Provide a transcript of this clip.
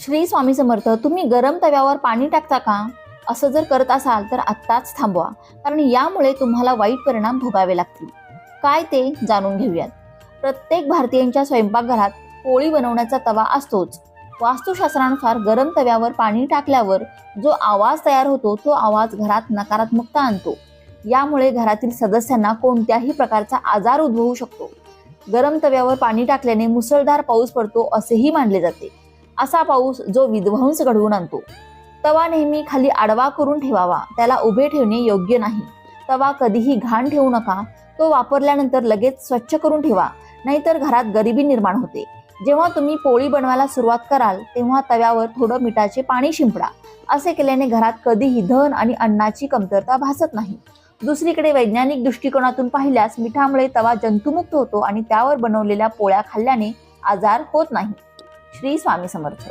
श्री स्वामी समर्थ. तुम्ही गरम तव्यावर पाणी टाकता का? असं जर करत असाल तर आत्ताच थांबवा, कारण यामुळे तुम्हाला वाईट परिणाम भोगावे लागतील. काय ते जाणून घेऊयात. प्रत्येक भारतीयांच्या स्वयंपाकघरात पोळी बनवण्याचा तवा असतोच. वास्तुशास्त्रानुसार गरम तव्यावर पाणी टाकल्यावर जो आवाज तयार होतो तो आवाज घरात नकारात्मकता आणतो. यामुळे घरातील सदस्यांना कोणत्याही प्रकारचा आजार उद्भवू शकतो. गरम तव्यावर पाणी टाकल्याने मुसळधार पाऊस पडतो असेही मानले जाते. असा पाऊस जो विध्वंस घडवून आणतो. तवा नेहमी खाली आडवा करून ठेवावा, त्याला उभे ठेवणे योग्य नाही. तवा कधीही घाण ठेवू नका. तो वापरल्यानंतर लगेच स्वच्छ करून ठेवा, नाहीतर घरात गरिबी निर्माण होते. जेव्हा तुम्ही पोळी बनवायला सुरुवात कराल तेव्हा तव्यावर थोडं मिठाचे पाणी शिंपडा. असे केल्याने घरात कधीही धन आणि अन्नाची कमतरता भासत नाही. दुसरीकडे वैज्ञानिक दृष्टिकोनातून पाहिल्यास मिठामुळे तवा जंतुमुक्त होतो आणि त्यावर बनवलेल्या पोळ्या खाल्ल्याने आजार होत नाही. श्री स्वामी समर्थ.